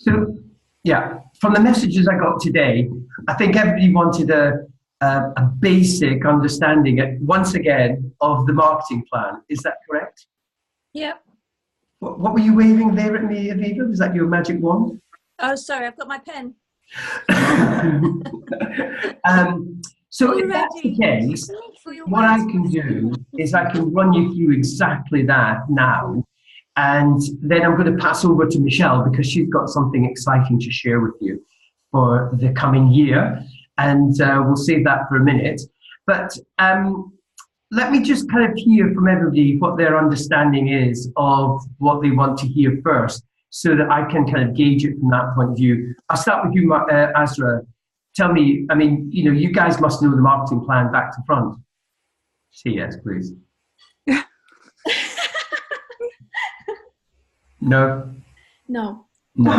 So, yeah, from the messages I got today, I think everybody wanted a basic understanding, once again, of the marketing plan. Is that correct? Yeah. What were you waving there at me, Aviva? Was that your magic wand? Oh, sorry, I've got my pen. So if that's the case, what I can do is I can run you through exactly that now. And then I'm going to pass over to Michelle because she's got something exciting to share with you for the coming year. And we'll save that for a minute. But let me just kind of hear from everybody what their understanding is of what they want to hear first, so that I can kind of gauge it from that point of view. I'll start with you, Azra. Tell me, I mean, you know, you guys must know the marketing plan back to front. Say yes, please. No? No. No.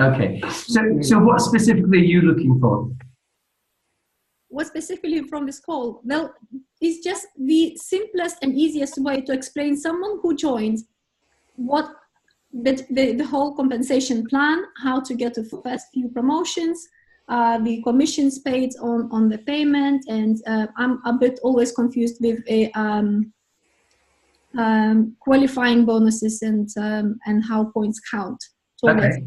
Okay. So what specifically are you looking for? What specifically from this call? Well, it's just the simplest and easiest way to explain someone who joins what the whole compensation plan, how to get the first few promotions, the commissions paid on the payment, and I'm a bit always confused with a qualifying bonuses and how points count. Okay.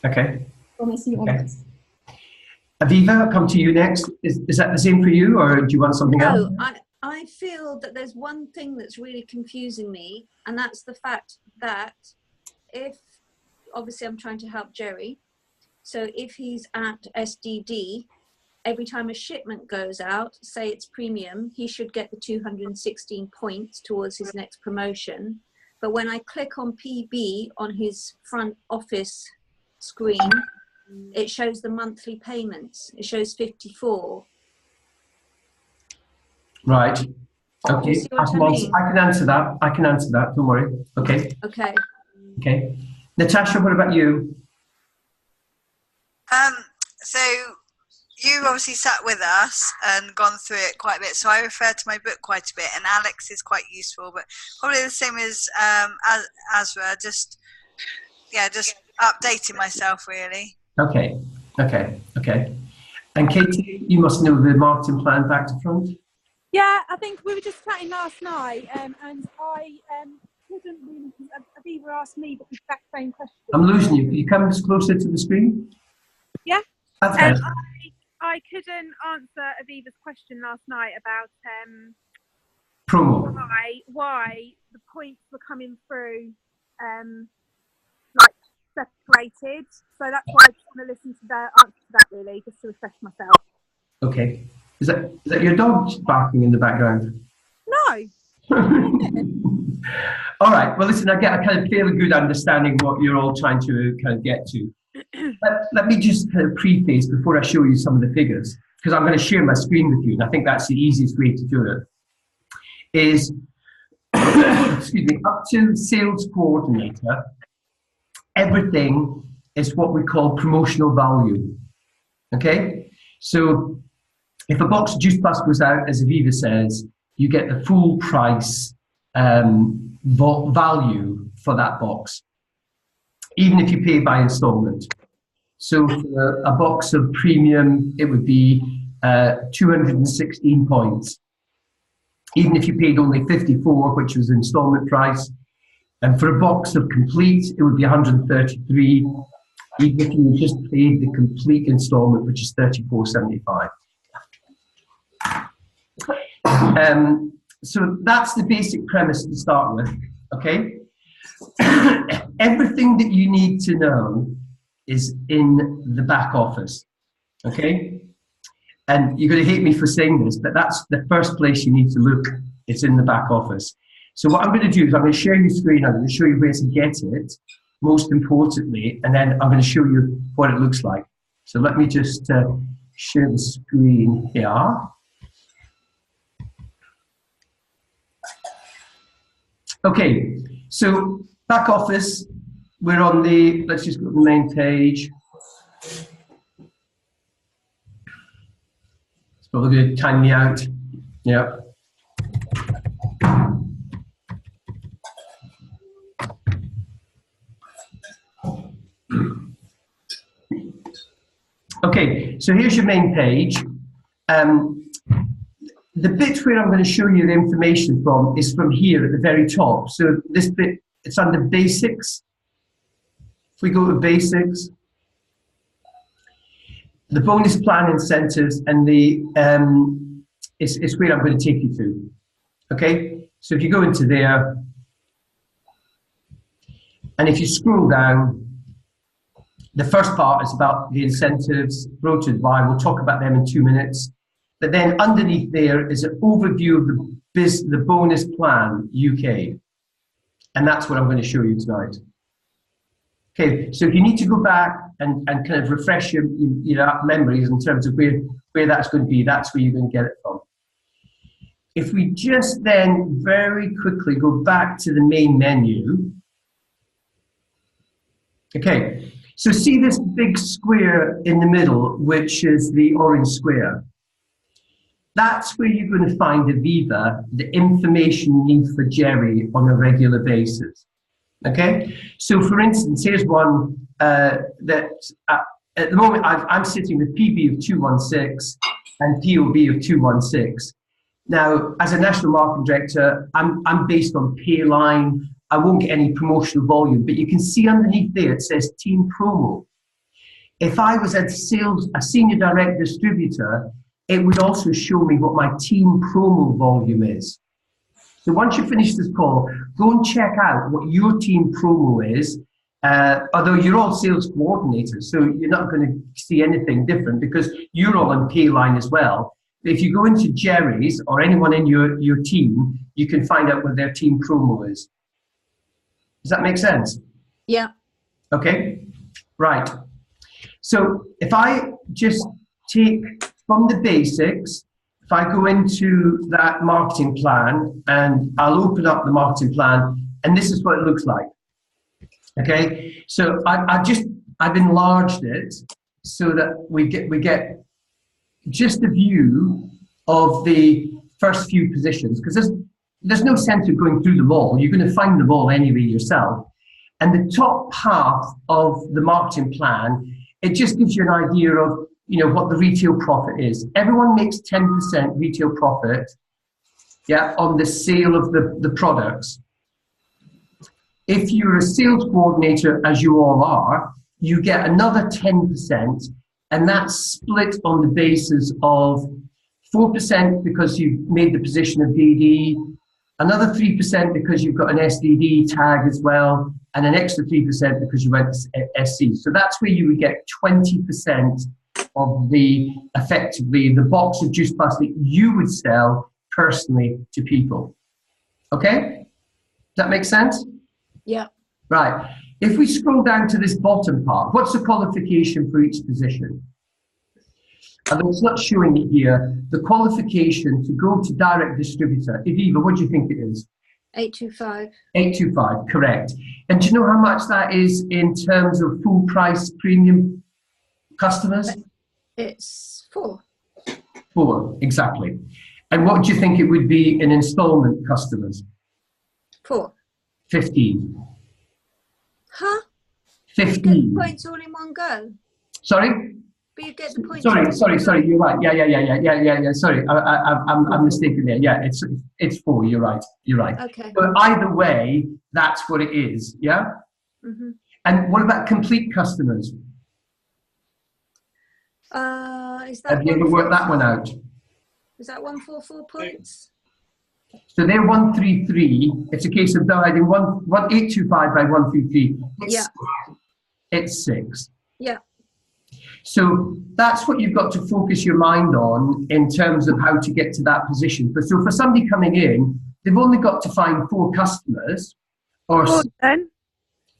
Okay. Okay. Aviva, I'll come to you next. Is that the same for you, or do you want something else? No, I feel that there's one thing that's really confusing me, and that's the fact that if, obviously I'm trying to help Jerry, so if he's at SDD, every time a shipment goes out, say it's premium, he should get the 216 points towards his next promotion. But when I click on PB on his front office screen, it shows the monthly payments. It shows 54. Right. Okay. I can answer that. I can answer that. Don't worry. Okay. Okay. Okay. Natasha, what about you? So you obviously sat with us and gone through it quite a bit. So I refer to my book quite a bit, and Alex is quite useful, but probably the same as Azra. Just updating myself really. Okay. Okay. Okay. And Katie, you must know the marketing plan back to front. Yeah, I think we were just chatting last night, and I couldn't really. Aviva asked me the exact same question. I'm losing you. Can you come closer to the screen? Yeah. Okay. I couldn't answer Aviva's question last night about promo. Why the points were coming through like separated. So that's why I just want to listen to the answer to that really, just to refresh myself. Okay. Is that your dog barking in the background? No. All right. Well, listen, I get a kind of fairly good understanding what you're all trying to kind of get to. Let me just kind of preface before I show you some of the figures, because I'm going to share my screen with you, and I think that's the easiest way to do it. Is excuse me, up to sales coordinator, everything is what we call promotional value. Okay, so if a box of Juice Plus goes out, as Aviva says, you get the full price value for that box, even if you pay by installment. So for a box of premium, it would be 216 points. Even if you paid only 54, which was the installment price. And for a box of complete, it would be 133, even if you just paid the complete installment, which is 34.75. So that's the basic premise to start with, okay? Everything that you need to know is in the back office, okay? And you're going to hate me for saying this, but that's the first place you need to look. It's in the back office. So what I'm going to do is I'm going to share your screen. I'm going to show you where to get it, most importantly, and then I'm going to show you what it looks like. So let me just share the screen here. Okay, so back office, we're on the, let's just go to the main page. It's probably going to time me out. Yeah. Okay, so here's your main page. The bit where I'm going to show you the information from is from here at the very top. So this bit, it's under basics. If we go to basics, the bonus plan incentives and the is where I'm going to take you to. Okay, so if you go into there, and if you scroll down, the first part is about the incentives, road to Dubai. We'll talk about them in 2 minutes. But then underneath there is an overview of the bonus plan UK. And that's what I'm going to show you tonight. Okay, so if you need to go back and kind of refresh your memories in terms of where that's going to be, that's where you're going to get it from. If we just then very quickly go back to the main menu. Okay, so see this big square in the middle, which is the orange square. That's where you're going to find Aviva, the information you need for Jerry on a regular basis. Okay, so for instance, here's one that at the moment I'm sitting with PB of 216 and POB of 216. Now, as a national marketing director, I'm based on Payline. I won't get any promotional volume, but you can see underneath there it says team promo. If I was a senior direct distributor, it would also show me what my team promo volume is. So once you finish this call, go and check out what your team promo is. Although you're all sales coordinators, so you're not going to see anything different because you're all on Payline as well. But if you go into Jerry's or anyone in your team, you can find out what their team promo is. Does that make sense? Yeah. Okay, right. So if I just take from the basics, if I go into that marketing plan and I'll open up the marketing plan and this is what it looks like. Okay, so I've enlarged it so that we get just a view of the first few positions because there's no sense of going through them all. You're going to find them all anyway yourself. And the top half of the marketing plan, it just gives you an idea of what the retail profit is. Everyone makes 10% retail profit, on the sale of the products. If you're a sales coordinator, as you all are, you get another 10%, and that's split on the basis of 4% because you've made the position of DD, another 3% because you've got an SDD tag as well, and an extra 3% because you went to SC. So that's where you would get 20% of effectively the box of Juice Plus that you would sell personally to people. Okay? Does that make sense? Yeah. Right. If we scroll down to this bottom part, what's the qualification for each position? Although it's not showing it here, the qualification to go to direct distributor, Aviva, what do you think it is? 825. 825, correct. And do you know how much that is in terms of full price premium customers? It's 4. 4, exactly. And what do you think it would be in installment customers? 4. 15. Huh? 15. You get the points all in one go. Sorry? But you get the points. Sorry. You're right. Yeah. Sorry, I'm mistaken there. Yeah, it's 4. You're right. Okay. But either way, that's what it is. Yeah. Mm-hmm. And what about complete customers? Is that? Have you ever worked that one out? Is that 144 points? So they're 133. It's a case of dividing 825 by 133. It's 6. Yeah. So that's what you've got to focus your mind on in terms of how to get to that position. But so for somebody coming in, they've only got to find 4 customers or Gordon,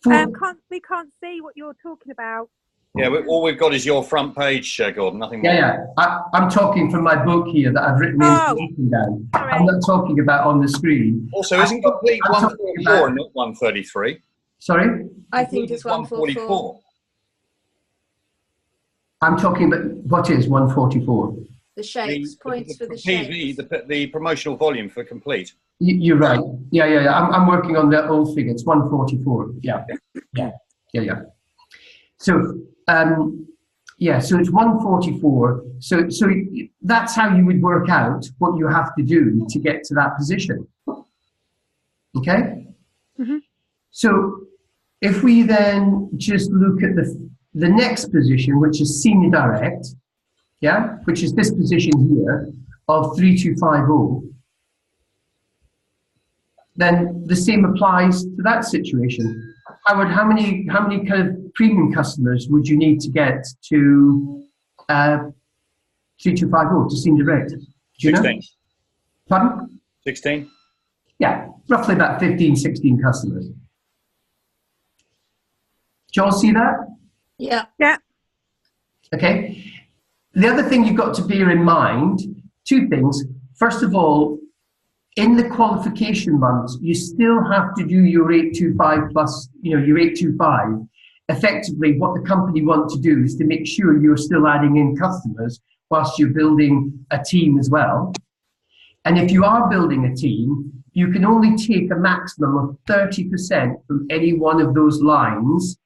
4. we can't see what you're talking about. Yeah, all we've got is your front page, Gordon, nothing more. Yeah. I'm talking from my book here that I've written information down. Sorry. I'm not talking about on the screen. Also, isn't complete 144 and not 133? Sorry? I think it's 144. I'm talking about, what is 144? The shakes, points for the PV, shakes. the promotional volume for complete. You're right. Yeah. I'm working on the old figure. It's 144. Yeah. So, Yeah, so it's 144. So that's how you would work out what you have to do to get to that position. Okay? Mhm. So if we then just look at the next position, which is senior direct, yeah, which is this position here of 3250, then the same applies to that situation. Howard, how many kind of premium customers would you need to get to 3250 to senior direct? Do you 16. know? Pardon? 16. Yeah, roughly about 15, 16 customers. Do you all see that? Yeah. Yeah. Okay. The other thing you've got to bear in mind, two things. First of all, in the qualification months, you still have to do your 825 plus, your 825. Effectively, what the company want to do is to make sure you're still adding in customers whilst you're building a team as well. And if you are building a team, you can only take a maximum of 30% from any one of those lines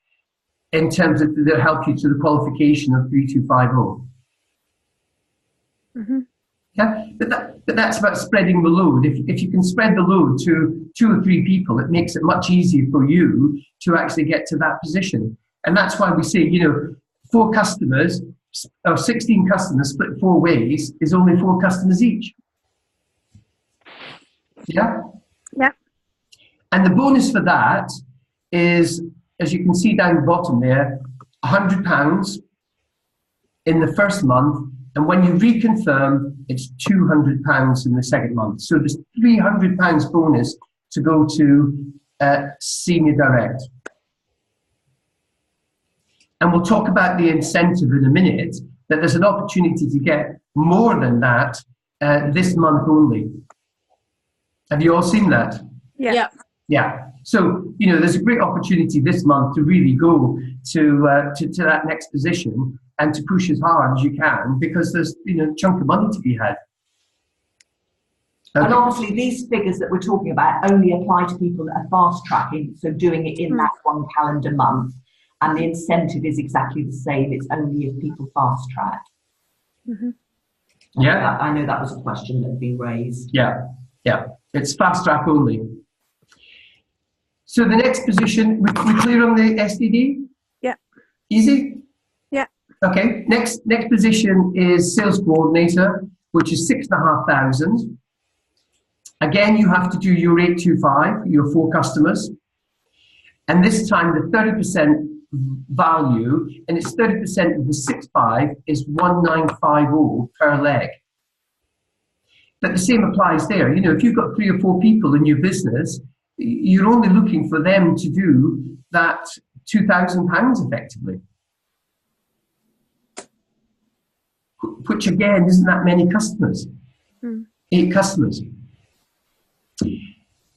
in terms of they'll help you to the qualification of 3250. Mhm. Yeah, but that's about spreading the load. If you can spread the load to 2 or 3 people, it makes it much easier for you to actually get to that position. And that's why we say, 4 customers or 16 customers split 4 ways is only 4 customers each. Yeah? Yeah. And the bonus for that is, as you can see down the bottom there, £100 in the first month. And when you reconfirm, it's £200 in the second month. So there's £300 bonus to go to senior direct. And we'll talk about the incentive in a minute, that there's an opportunity to get more than that this month only. Have you all seen that? Yeah. Yeah. Yeah. So, there's a great opportunity this month to really go to that next position and to push as hard as you can, because there's, a chunk of money to be had. Okay. And obviously these figures that we're talking about only apply to people that are fast tracking, so doing it in that 1 calendar month. And the incentive is exactly the same. It's only if people fast track. Mhm. Yeah. I know that was a question that had been raised. Yeah. It's fast track only. So the next position, we clear on the SDD? Yeah. Easy? Yeah. Okay. Next position is sales coordinator, which is 6,500. Again, you have to do your 825, your 4 customers. And this time the 30% value, and it's 30% of the 6.5 is 1950 per leg. But the same applies there. If you've got 3 or 4 people in your business, you're only looking for them to do that £2,000 effectively. Which again, isn't that many customers. 8 customers.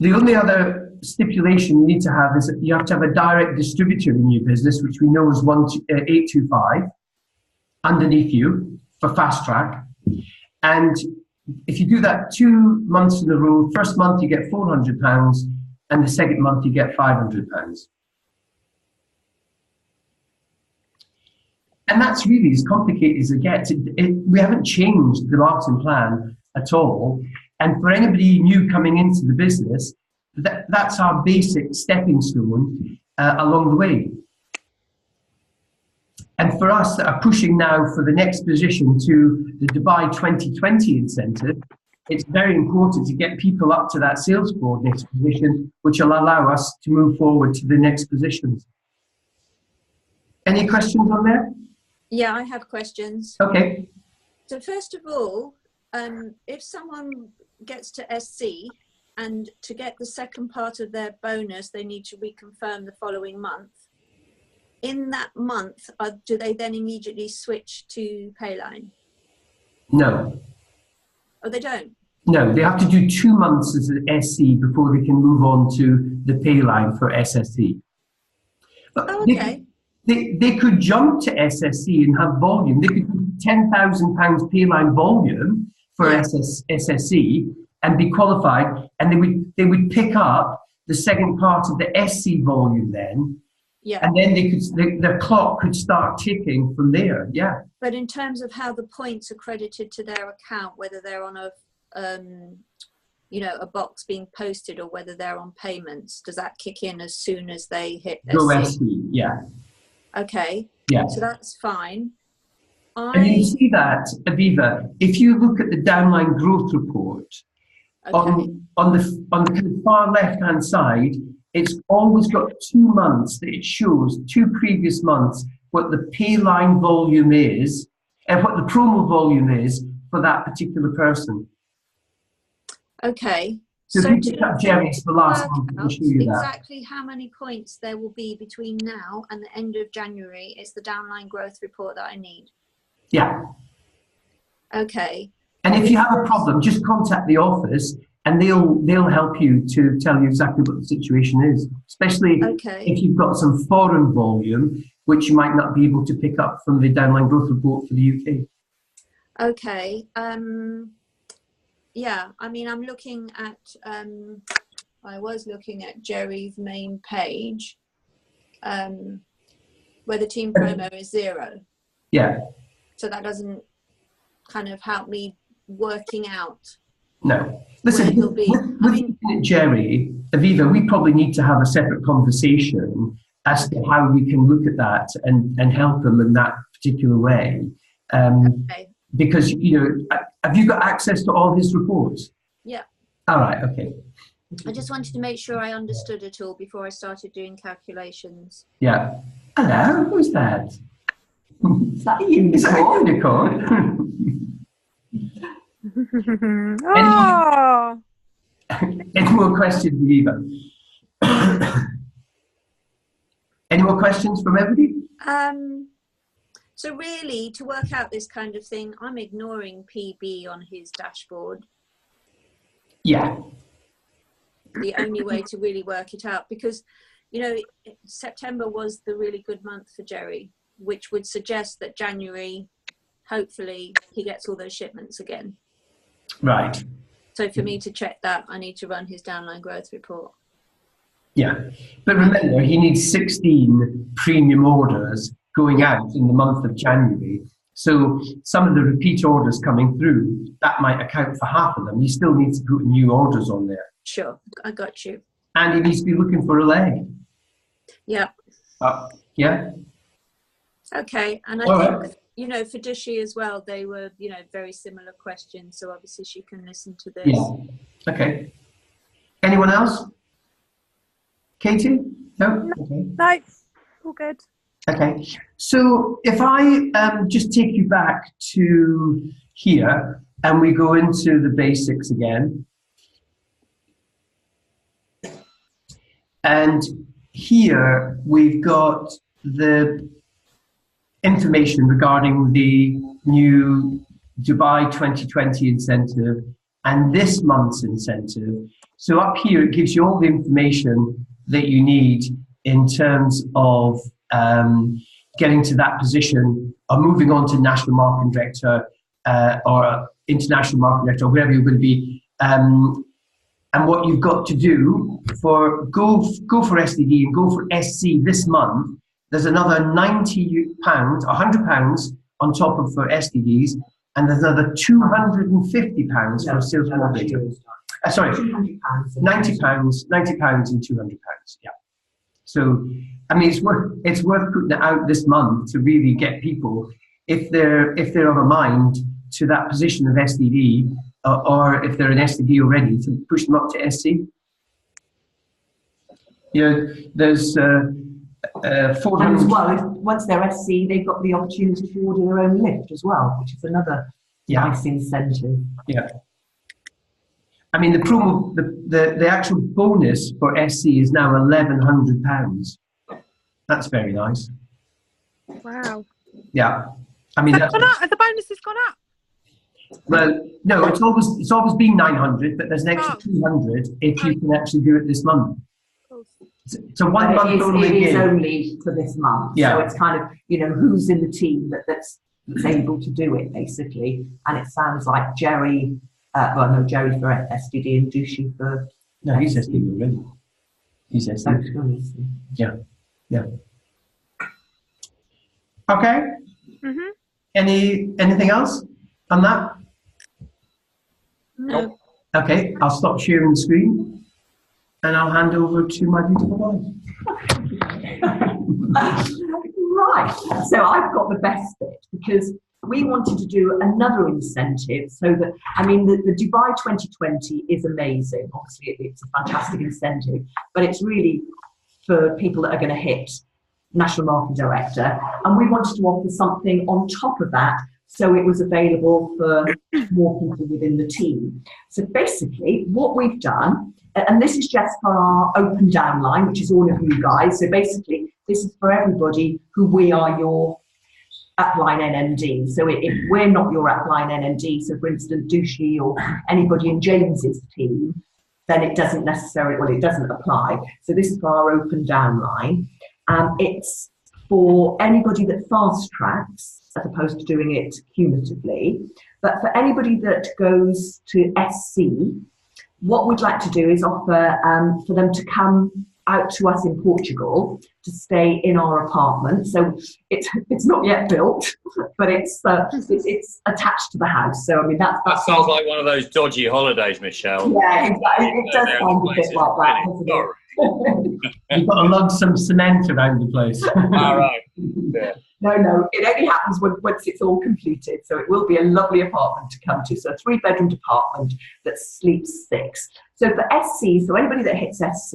The only other stipulation you need to have is that you have to have a direct distributor in your business, which we know is 825 underneath you for fast track. And if you do that 2 months in a row, first month you get £400 and the second month you get £500. And that's really as complicated as it gets. We haven't changed the marketing plan at all. And for anybody new coming into the business, that's our basic stepping stone along the way. And for us that are pushing now for the next position to the Dubai 2020 incentive, it's very important to get people up to that sales coordinator position, which will allow us to move forward to the next positions. Any questions on there? Yeah, I have questions. Okay. So first of all, if someone gets to SC and to get the second part of their bonus, they need to reconfirm the following month. In that month, do they then immediately switch to Payline? No. Oh, they don't? No, they have to do 2 months as an SC before they can move on to the Payline for SSC. But Oh, okay. They could jump to SSC and have volume. They could do £10,000 Payline volume for SSC and be qualified, and they would pick up the second part of the SC volume then Yeah. And then the clock could start ticking from there. Yeah. But in terms of how the points are credited to their account, whether they're on a a box being posted or whether they're on payments, does that kick in as soon as they hit Go SC? SC, yeah. Okay. Yeah. So that's fine. And you see that, Aviva, if you look at the downline growth report, on the kind of far left-hand side, it's always got 2 months that it shows, 2 previous months, what the pay line volume is and what the promo volume is for that particular person. Okay. So if you pick up Jerry's for last month, it will show you that. Exactly how many points there will be between now and the end of January is the downline growth report that I need. Yeah. Okay. And if you have a problem, just contact the office and they'll help you to tell you exactly what the situation is, especially if you've got some foreign volume, which you might not be able to pick up from the downline growth report for the UK. Okay. Yeah, I mean, I'm looking at, I was looking at Jerry's main page, where the team promo is 0. Yeah. So that doesn't kind of help me working out. No. Listen, with Jerry, Aviva, we probably need to have a separate conversation as to how we can look at that and help them in that particular way. Because, have you got access to all his reports? Yeah. All right, okay. I just wanted to make sure I understood it all before I started doing calculations. Yeah. Hello, who's that? Is that a unicorn? Is that a unicorn? Oh. Any more questions, Aviva? Any more questions from everybody? So really, to work out this kind of thing, I'm ignoring PB on his dashboard. Yeah. The only way to really work it out, because, September was the really good month for Jerry, which would suggest that January, hopefully, he gets all those shipments again. Right. So for me to check that, I need to run his downline growth report. Yeah. But remember, he needs 16 premium orders going out in the month of January. So some of the repeat orders coming through, that might account for half of them. He still needs to put new orders on there. Sure, I got you. And he needs to be looking for a leg. Yeah. Yeah. Okay, and I think, for Dushi as well, they were, very similar questions. So obviously she can listen to this. Yeah. Okay. Anyone else? Katie? No? Okay. No, all good. Okay, so if I just take you back to here and we go into the basics again. And here we've got the information regarding the new Dubai 2020 incentive and this month's incentive. So up here it gives you all the information that you need in terms of getting to that position or moving on to national marketing director or international marketing director or wherever you're going to be, and what you've got to do for go for SDD and go for SC this month. There's another £90, £100 on top of for SDDs, and there's another £250 for sales coordinator. Sorry, £90, £90 and £200. Yeah. So, I mean, it's worth putting it out this month to really get people, if they're of a mind to that position of SDD, or if they're an SDD already, to push them up to SC. There's 400. As well, once they're SC, they've got the opportunity to order their own lift as well, which is another nice incentive. Yeah. I mean, the promo, the actual bonus for SC is now £1,100. That's very nice. Wow. Yeah. I mean, that's gone up. The bonus has gone up. Well, no, it's always been 900, but there's an extra 200 if you can actually do it this month. So 1 month only. It is only for this month. Yeah. So it's kind of, who's in the team that's able to do it, basically. And it sounds like Jerry, Jerry for SDD and Dushi for... No, he's SDD already. He's SDD. Yeah. Okay. Mhm. Anything else on that? No. Okay, I'll stop sharing the screen and I'll hand over to my beautiful wife. Right, so I've got the best bit because we wanted to do another incentive so that, I mean, the Dubai 2020 is amazing. Obviously, it's a fantastic incentive, but it's really for people that are going to hit National Marketing Director. And we wanted to offer something on top of that so it was available for more people within the team. So basically, what we've done, and this is just for our open downline, which is all of you guys. So basically, this is for everybody who we are your upline NMD. So if we're not your upline NMD, so for instance, Dushi or anybody in James's team, then it doesn't necessarily, well, it doesn't apply. So this is for our open downline. It's for anybody that fast tracks, as opposed to doing it cumulatively. But for anybody that goes to SC, what we'd like to do is offer for them to come out to us in Portugal to stay in our apartment. So it's not yet built, but it's attached to the house. So I mean that sounds like one of those dodgy holidays, Michelle. Yeah, exactly. It does sound a bit like that, doesn't it? You've got to lug some cement around the place. All right. Yeah. No, it only happens once it's all completed. So it will be a lovely apartment to come to. So a 3-bedroom apartment that sleeps 6. So for SC, so anybody that hits SC,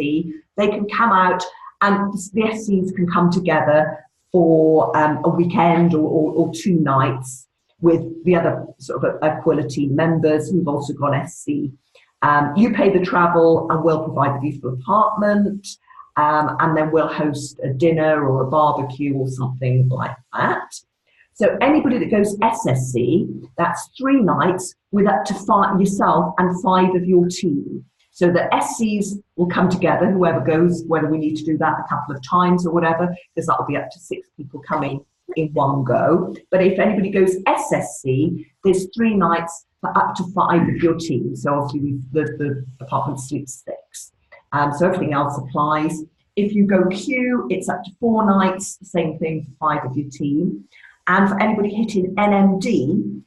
they can come out and the SCs can come together for a weekend or 2 nights with the other sort of Equality members who've also gone SC. You pay the travel and we'll provide the beautiful apartment. And then we'll host a dinner or a barbecue or something like that. So anybody that goes SSC, that's 3 nights with up to 5, yourself and 5 of your team. So the SCs will come together, whoever goes, whether we need to do that a couple of times or whatever, because that'll be up to 6 people coming in one go. But if anybody goes SSC, there's 3 nights for up to 5 of your team. So obviously the apartment sleeps 6. So everything else applies. If you go Q, it's up to 4 nights, the same thing for 5 of your team. And for anybody hitting NMD,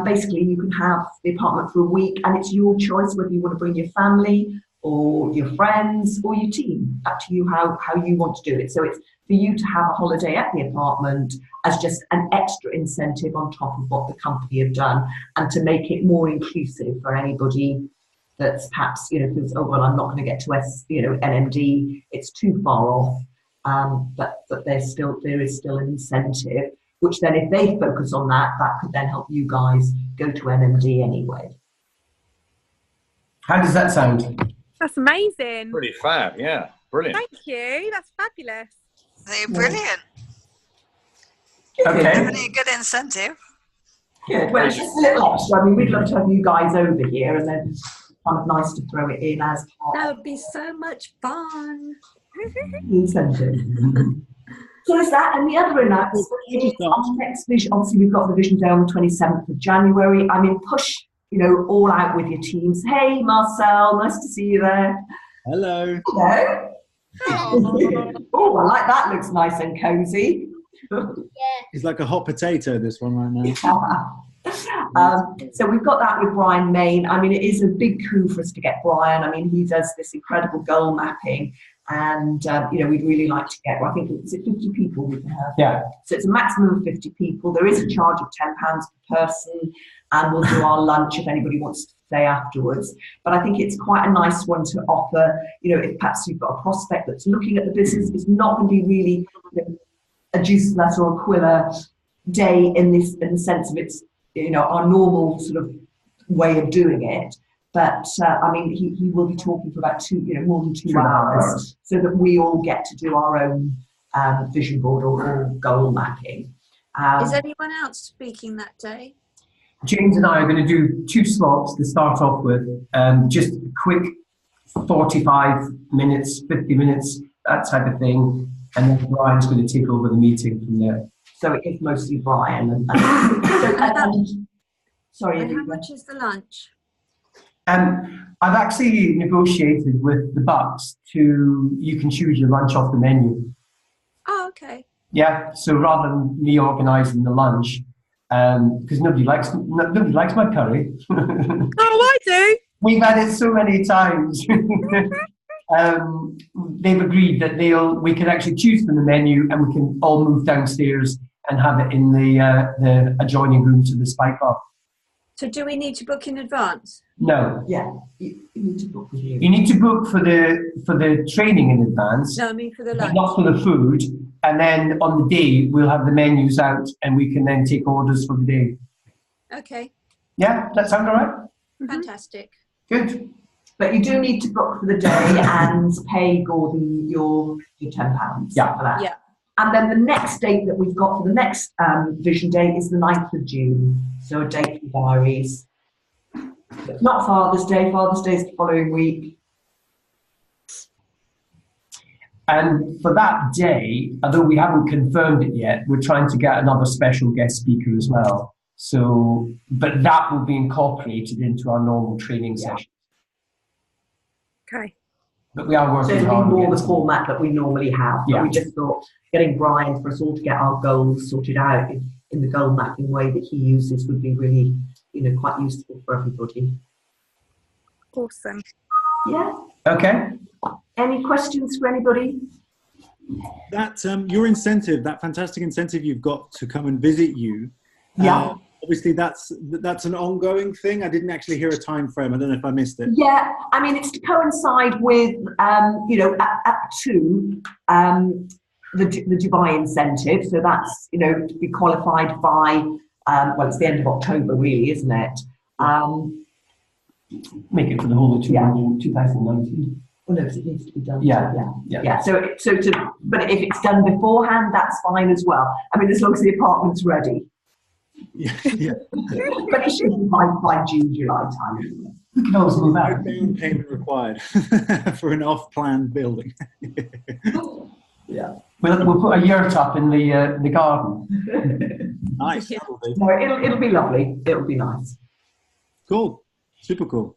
basically you can have the apartment for a week and it's your choice whether you want to bring your family or your friends or your team. Up to you how you want to do it. So it's for you to have a holiday at the apartment as just an extra incentive on top of what the company have done and to make it more inclusive for anybody that's perhaps, feels, oh, well, I'm not going to get to NMD, it's too far off. But there is still an incentive, which then if they focus on that could then help you guys go to NMD anyway. How does that sound? That's amazing. Pretty fab, yeah. Brilliant. Thank you. That's fabulous. They're brilliant. Okay. Definitely a good incentive. Good. Well, it's just a little extra. I mean, we'd love to have you guys over here and then kind of nice to throw it in as part That would be so much fun. of the incentive. So is that, and the other announcement is our next vision. Obviously, we've got the Vision Day on the 27th of January. I mean, push, all out with your teams. Hey, Marcel, nice to see you there. Hello. Hello. Oh, I like that. Looks nice and cozy. It's like a hot potato, this one right now. So we've got that with Brian Main. I mean, it is a big coup for us to get Brian. I mean, he does this incredible goal mapping. And, we'd really like to get, I think, is it 50 people we can have? Yeah. So it's a maximum of 50 people. There is a charge of £10 per person, and we'll do our lunch if anybody wants to stay afterwards. But I think it's quite a nice one to offer, if perhaps you've got a prospect that's looking at the business. It's not going to be really a Juice Plus or Aquila day in the sense of it's, our normal sort of way of doing it. But I mean, he will be talking for about more than 2 hours, so that we all get to do our own vision board or goal mapping. Is anyone else speaking that day? James and I are going to do 2 slots to start off with, just a quick 45 minutes, 50 minutes, that type of thing, and then Brian's going to take over the meeting from there. So it is mostly Brian. Sorry. And how much is the lunch? I've actually negotiated with the Bucks you can choose your lunch off the menu. Oh, okay. Yeah, so rather than me organising the lunch, because nobody likes my curry. Oh, I do. We've had it so many times. They've agreed that we can actually choose from the menu, and we can all move downstairs and have it in the adjoining room to the Spike Bar. So do we need to book in advance? No, Yeah, you need to book with you. you need to book for the training in advance, No, I mean for the but lunch. not for the food. And then on the day, we'll have the menus out, and we can then take orders for the day. Okay, Yeah, that sound all right? fantastic. Good. But you do need to book for the day and pay Gordon your £10 Yeah. for that. Yeah. And then the next date that we've got for the next Vision Day is the 9th of June. So a date for diaries. It's not Father's Day. Father's Day is the following week. And for that day, although we haven't confirmed it yet, we're trying to get another special guest speaker as well. So, but that will be incorporated into our normal training session. Okay. But we are So working it'll hard. be more on the getting- format that we normally have. But Yeah. we just thought getting Brian for us all to get our goals sorted out in the goal mapping way that he uses would be really, quite useful for everybody. Awesome. Yeah. Okay. Any questions for anybody? That your incentive, that fantastic incentive you've got to come and visit you. Yeah. Obviously, that's an ongoing thing. I didn't actually hear a time frame. I don't know if I missed it. Yeah, I mean, it's to coincide with, up to the Dubai incentive. So that's, to be qualified by, it's the end of October, really, isn't it? Make it for the whole of Yeah. 2019. Oh, no, 'cause it needs to be done. Yeah. Yeah. Yeah. But if it's done beforehand, that's fine as well. I mean, as long as the apartment's ready. Yeah, yeah. But it should be by June, July time. We can always move No out. down payment required for an off-plan building. Yeah. We'll put a yurt up in the garden. Nice. Yeah. That'll do. No, it'll be lovely. It'll be nice. Cool. Super cool.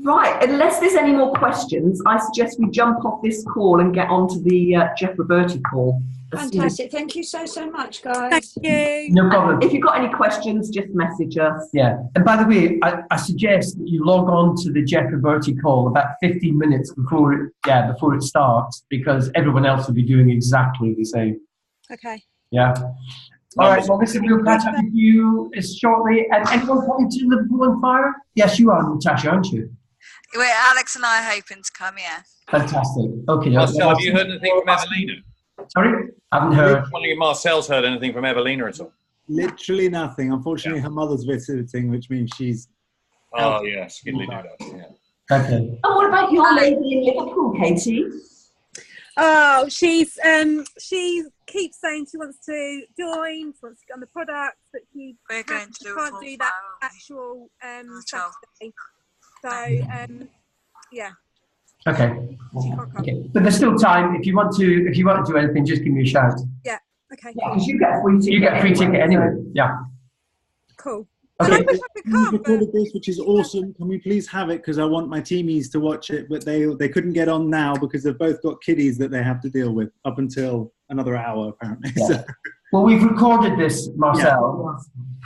Right, unless there's any more questions, I suggest we jump off this call and get onto the Jeff Roberti call. Fantastic. Thank you so much, guys. Thank you. No problem. If you've got any questions, just message us. Yeah. And by the way, I suggest that you log on to the Jeff Roberti call about 15 minutes before it starts, because everyone else will be doing exactly the same. Okay. Yeah. All right. Well, listen, we'll catch up with you shortly. And anyone coming to Liverpool on Fire? Yes, you are, Natasha, aren't you? Wait, Alex and I are hoping to come, yeah. Fantastic. Okay. Marcel, have you heard anything from Evelina? Sorry? I haven't heard. I'm wondering if Marcel's heard anything from Evelina at all. Literally nothing. Unfortunately, her mother's visiting, which means she's. Oh, yeah, skiddly doodle. Yeah. Okay. And what about your lady in Liverpool, Katie? Oh, she keeps saying she wants to join, she wants to get on the product, but she We're going to she do can't it do for that Fire. actual Hotel. Saturday. So yeah, Okay. she can't come. Okay. But there's still time. If you want to do anything, just give me a shout. Okay, Because you get a free ticket. You get a free ticket anyway. Yeah. cool. Okay. And I wish I could We've come, but recorded this, which is awesome. Can we please have it? Because I want my teamies to watch it, but they couldn't get on now because they've both got kiddies that they have to deal with up until another hour, apparently. Yeah. So, Well, we've recorded this, Marcel.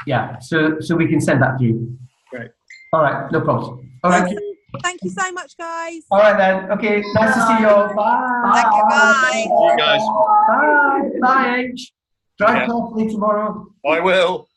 Yeah. So we can send that to you. Great. All right. No problem. All right. thank you. thank you so much, guys. All right then. Okay. Nice to see you all. Bye. Thank you, bye. See you guys. Bye. Bye. H. Drive Yeah. carefully tomorrow. I will.